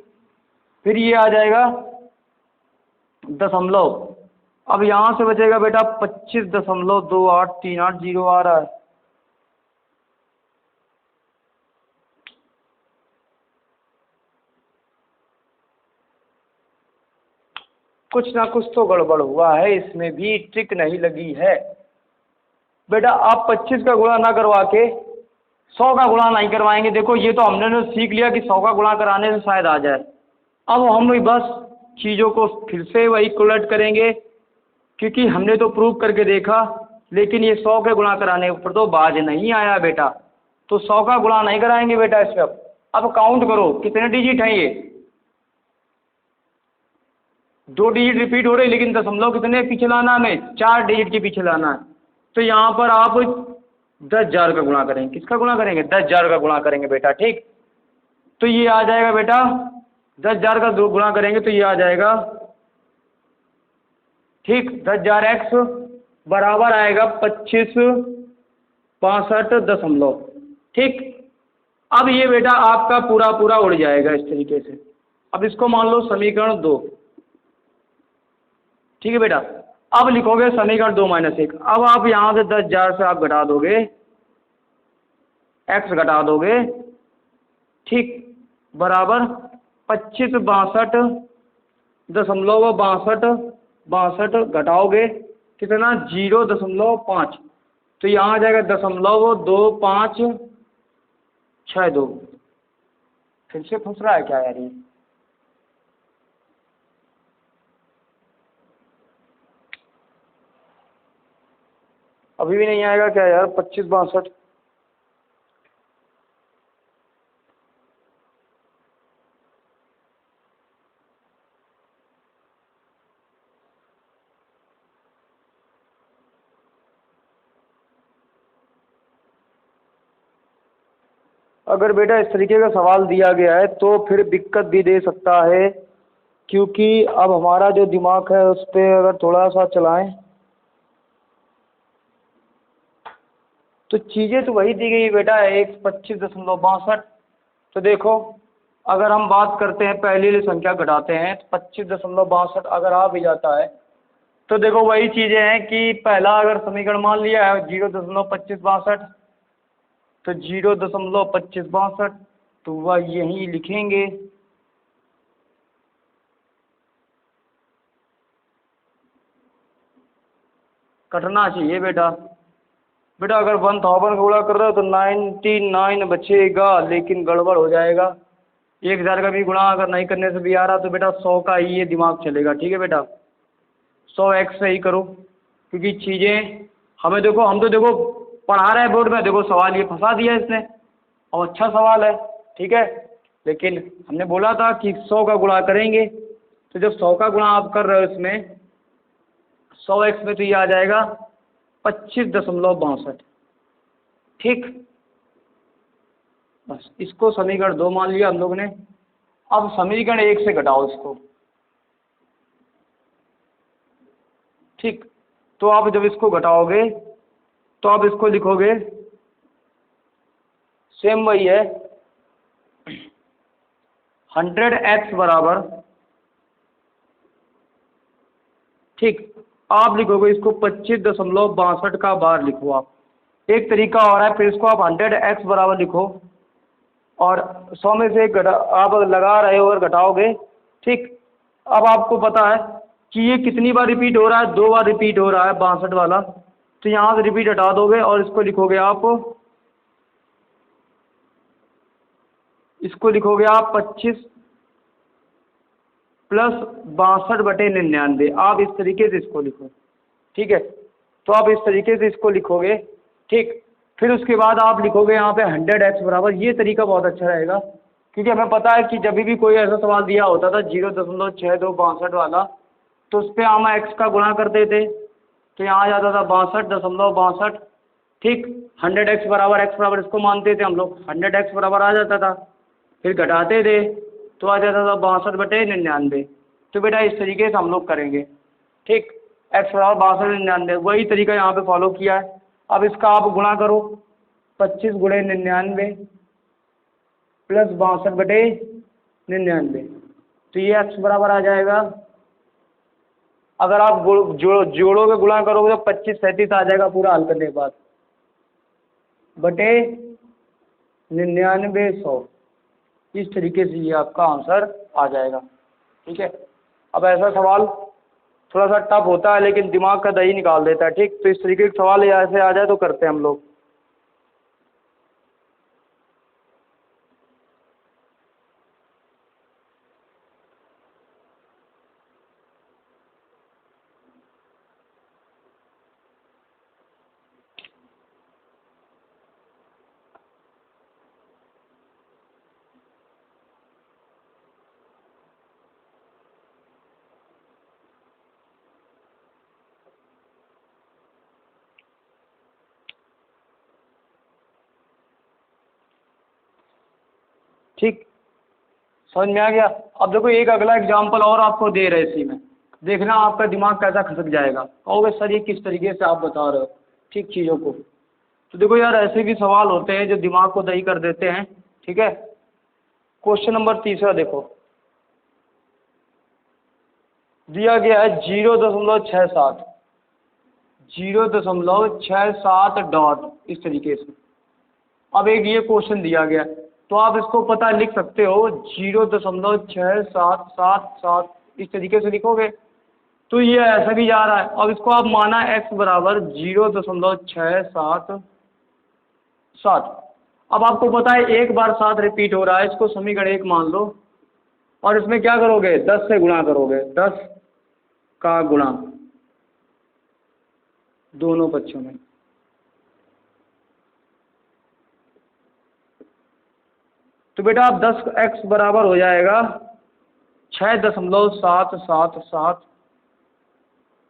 फिर ये आ जाएगा दशमलव, अब यहाँ से बचेगा बेटा 25.2838 आ रहा है। कुछ ना कुछ तो गड़बड़ हुआ है, इसमें भी ट्रिक नहीं लगी है बेटा। आप 25 का गुणा ना करवा के 100 का गुणा नहीं करवाएंगे। देखो ये तो हमने सीख लिया कि 100 का गुणा कराने से शायद आ जाए, अब हम बस चीज़ों को फिर से वही उलट करेंगे, क्योंकि हमने तो प्रूव करके देखा, लेकिन ये 100 के गुणा कराने पर तो बाज नहीं आया बेटा, तो 100 का गुणा नहीं कराएंगे बेटा इसमें। अब काउंट करो कितने डिजिट हैं, ये 2 डिजिट रिपीट हो रहे, लेकिन दशमलव कितने पीछे लाना है, हमें 4 डिजिट के पीछे लाना है। तो यहाँ पर आप 10,000 का गुणा करेंगे, किसका गुणा करेंगे, 10,000 का गुणा करेंगे बेटा। ठीक, तो ये आ जाएगा बेटा 10,000 का गुणा करेंगे तो ये आ जाएगा, ठीक, 10,000x बराबर आएगा 2562। ठीक, अब ये बेटा आपका पूरा पूरा उड़ जाएगा इस तरीके से। अब इसको मान लो समीकरण 2। ठीक है बेटा, अब लिखोगे समीकरण 2 माइनस 1। अब आप यहाँ से 10,000 से आप घटा दोगे, x घटा दोगे, ठीक, बराबर 25.62 घटाओगे कितना, 0.5, तो यहाँ आ जाएगा 0.2562। फिर से फंस रहा है क्या यार ये? अभी भी नहीं आएगा क्या यार? 25.62, अगर बेटा इस तरीके का सवाल दिया गया है तो फिर दिक्कत भी दे सकता है, क्योंकि अब हमारा जो दिमाग है उस पर अगर थोड़ा सा चलाएं तो चीज़ें तो वही दी गई बेटा, 25.62। तो देखो अगर हम बात करते हैं पहली वाली संख्या घटाते हैं तो 25.62 अगर आ भी जाता है तो देखो वही चीज़ें हैं कि पहला अगर समीकरण मान लिया है 0.2562, तो 0.2562 तो वह यहीं लिखेंगे। कटना चाहिए बेटा। बेटा अगर 1000 का गुणा कर रहे हो तो 99 बचेगा, लेकिन गड़बड़ हो जाएगा। 1000 का भी गुणा अगर नहीं करने से भी आ रहा तो बेटा 100 का ही ये दिमाग चलेगा। ठीक है बेटा, 100x से ही करो, क्योंकि चीज़ें हमें देखो, हम तो देखो पढ़ा रहे हैं बोर्ड में, देखो सवाल ये फंसा दिया इसने, और अच्छा सवाल है, ठीक है। लेकिन हमने बोला था कि 100 का गुणा करेंगे, तो जब 100 का गुणा आप कर रहे हो इसमें 100x में, तो ये आ जाएगा 25.62, ठीक। बस इसको समीकरण 2 मान लिया हम लोग ने। अब समीकरण 1 से घटाओ इसको, ठीक। तो आप जब इसको घटाओगे तो आप इसको लिखोगे, सेम वही है, 100x बराबर, ठीक। आप लिखोगे इसको 25.62 का बार लिखो आप। एक तरीका और है, फिर इसको आप 100x बराबर लिखो, और 100 में से आप लगा रहे हो और घटाओगे, ठीक। अब आपको पता है कि ये कितनी बार रिपीट हो रहा है, 2 बार रिपीट हो रहा है 62 वाला, तो यहाँ से रिपीट हटा दोगे और इसको लिखोगे आप, इसको लिखोगे आप 25 प्लस 62/99, आप इस तरीके से इसको लिखो, ठीक है। तो आप इस तरीके से इसको लिखोगे, ठीक। फिर उसके बाद आप लिखोगे यहाँ पे 100x बराबर, ये तरीका बहुत अच्छा रहेगा, क्योंकि हमें पता है कि जब भी कोई ऐसा सवाल दिया होता था 0.6262 वाला, तो उस पर हम x का गुणा करते थे, तो यहाँ आ जाता था 62.62, ठीक। 100x बराबर, x बराबर इसको मानते थे हम लोग, 100x बराबर आ जाता था, फिर घटाते थे तो आ जाता था 62/99। तो बेटा इस तरीके से हम लोग करेंगे, ठीक। x बराबर 62/99, वही तरीका यहाँ पे फॉलो किया है। अब इसका आप गुणा करो, 25 गुणे 99 प्लस 62/99, तो ये x बराबर आ जाएगा, अगर आप जोड़ोगे गुणा करोगे तो 25 37 आ जाएगा पूरा हल करने के बाद, बटे 99 100। इस तरीके से ये आपका आंसर आ जाएगा, ठीक है। अब ऐसा सवाल थोड़ा सा टफ होता है, लेकिन दिमाग का दही निकाल देता है, ठीक। तो इस तरीके के सवाल ऐसे आ जाए तो करते हैं हम लोग। ठीक, समझ में आ गया। अब देखो एक अगला एग्जाम्पल और आपको दे रहे इसी में, देखना आपका दिमाग कैसा खसक जाएगा, कहोगे सर ये किस तरीके से आप बता रहे हो, ठीक, चीज़ों को। तो देखो यार, ऐसे भी सवाल होते हैं जो दिमाग को दही कर देते हैं, ठीक है। क्वेश्चन नंबर 3 देखो, दिया गया है 0.67, 0.67 डॉट, इस तरीके से। अब एक ये क्वेश्चन दिया गया, तो आप इसको पता लिख सकते हो 0.6777, इस तरीके से लिखोगे, तो ये ऐसा भी जा रहा है। अब इसको आप माना x बराबर 0.677। अब आपको पता है एक बार 7 रिपीट हो रहा है, इसको समीकरण 1 मान लो, और इसमें क्या करोगे, 10 से गुणा करोगे, 10 का गुणा दोनों पक्षों में, तो बेटा आप 10x बराबर हो जाएगा 6.777,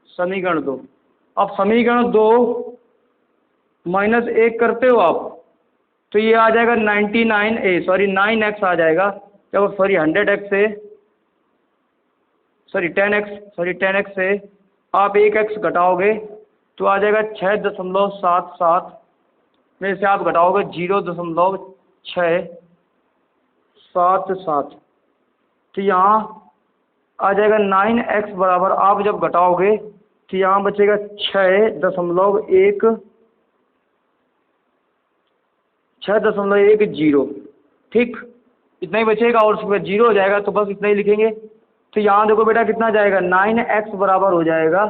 समीकरण 2। अब समीकरण 2 -1 करते हो आप, तो ये आ जाएगा 9x आ जाएगा, जब 100x से 10x से आप 1x घटाओगे तो आ जाएगा 6.77 में से आप घटाओगे 0.677, तो यहाँ आ जाएगा 9x बराबर, आप जब घटाओगे तो यहाँ बचेगा 6.10, ठीक, इतना ही बचेगा, और उसके बाद 0 हो जाएगा, तो बस इतना ही लिखेंगे। तो यहाँ देखो बेटा कितना जाएगा, 9x बराबर हो जाएगा,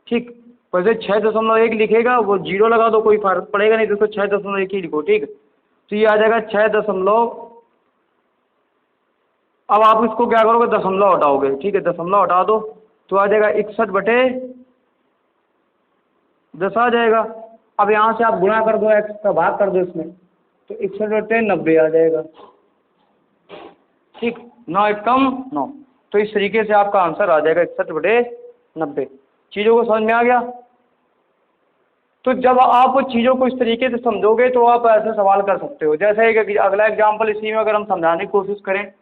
ठीक। वैसे 6.1 लिखेगा, वो 0 लगा दो, कोई फर्क पड़ेगा नहीं, तो उसको 6.1 ही लिखो, ठीक। तो ये आ जाएगा 6 अब आप इसको क्या करोगे, दशमलव हटाओगे, ठीक है, दशमलव हटा दो, तो आ जाएगा 61 10 आ जाएगा। अब यहाँ से आप गुणा कर दो, x का भाग कर दो इसमें, तो 61/90 आ जाएगा। ठीक, 9 एकम 9। तो इस तरीके से आपका आंसर आ जाएगा 61/90। चीज़ों को समझ में आ गया? तो जब आप चीज़ों को इस तरीके से समझोगे तो आप ऐसे सवाल कर सकते हो। जैसे एक अगला एग्जाम्पल इसी में अगर हम समझाने की कोशिश करें,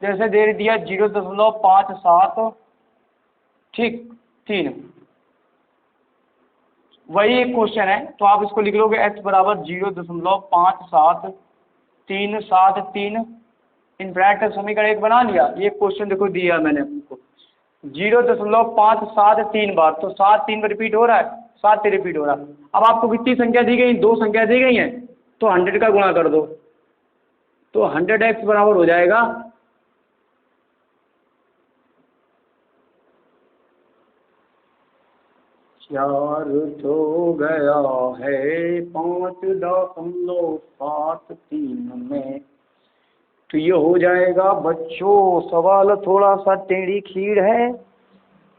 जैसे दे दिया 0.57 ठीक 3, वही एक क्वेश्चन है। तो आप इसको लिख लोगे x बराबर 0.5733 इन ब्रैकेट समीकरण 1 बना लिया। ये क्वेश्चन देखो दिया मैंने आपको 0.573 बार, तो 7 3 रिपीट हो रहा है, 7 से रिपीट हो रहा है। अब आपको कितनी संख्या दी गई? 2 संख्या दी गई हैं, तो 100 का गुणा कर दो, तो 100x बराबर हो जाएगा 4 तो गया है 5.73 में। तो ये हो जाएगा बच्चों, सवाल थोड़ा सा टेढ़ी खीर है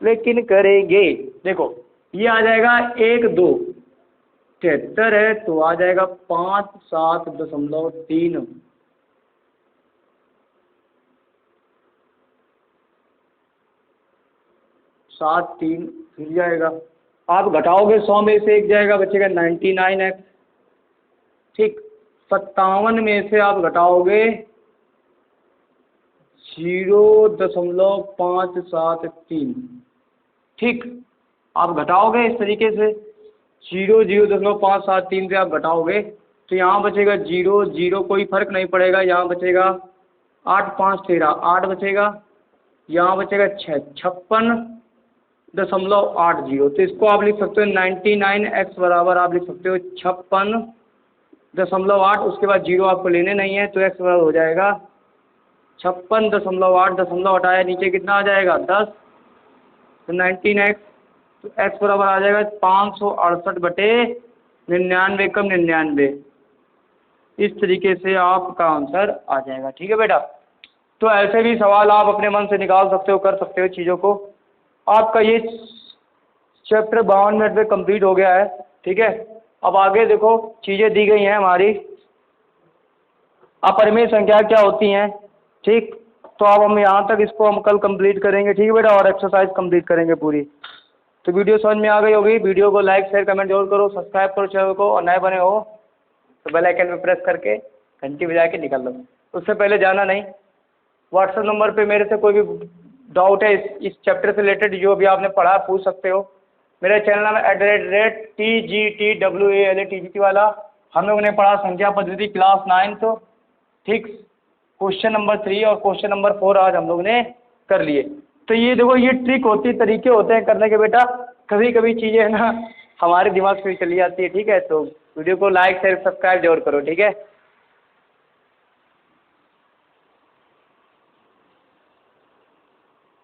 लेकिन करेंगे। देखो ये आ जाएगा 1 2 73 है, तो आ जाएगा 57.3 7 3 फिर जाएगा। आप घटाओगे 100 में से 1 जाएगा, बचेगा 99x। ठीक, 57 में से आप घटाओगे 0.573। ठीक, आप घटाओगे इस तरीके से 0.573 से आप घटाओगे तो यहाँ बचेगा 0 0, कोई फर्क नहीं पड़ेगा। यहाँ बचेगा 8 5 13 8 बचेगा, यहाँ बचेगा 56.80। तो इसको आप लिख सकते हो 99x बराबर आप लिख सकते हो 56.8। उसके बाद 0 आपको लेने नहीं है, तो x बराबर हो जाएगा 56.8। दशमलव हटाया नीचे कितना आ जाएगा 10, तो 19x। तो x बराबर आ जाएगा 568/99 कम 99। इस तरीके से आपका आंसर आ जाएगा। ठीक है बेटा, तो ऐसे भी सवाल आप अपने मन से निकाल सकते हो, कर सकते हो चीज़ों को। आपका ये चैप्टर 52 मिनट में कंप्लीट हो गया है। ठीक है, अब आगे देखो चीज़ें दी गई हैं हमारी, अपरिमेय संख्या क्या होती हैं। ठीक, तो अब हम यहाँ तक इसको हम कल कंप्लीट करेंगे। ठीक है बेटा, और एक्सरसाइज कंप्लीट करेंगे पूरी। तो वीडियो समझ में आ गई होगी। वीडियो को लाइक शेयर कमेंट जरूर करो, सब्सक्राइब करो चैनल को, और नए बने हो तो बेल आइकन पे प्रेस करके घंटी बजा के निकल लो। उससे पहले जाना नहीं, व्हाट्सएप नंबर पे मेरे से कोई भी डाउट है इस चैप्टर से रिलेटेड जो भी आपने पढ़ा पूछ सकते हो। मेरा चैनल नाम है @TGTWALATGT वाला। हम लोगों ने पढ़ा संख्या पद्धति क्लास 9। ठीक, क्वेश्चन नंबर 3 और क्वेश्चन नंबर 4 आज हम लोग ने कर लिए। तो ये देखो ये ट्रिक होती, तरीके होते हैं करने के बेटा। कभी कभी चीज़ें है ना हमारे दिमाग से चली जाती है। ठीक है, तो वीडियो को लाइक शेयर सब्सक्राइब जरूर करो। ठीक है।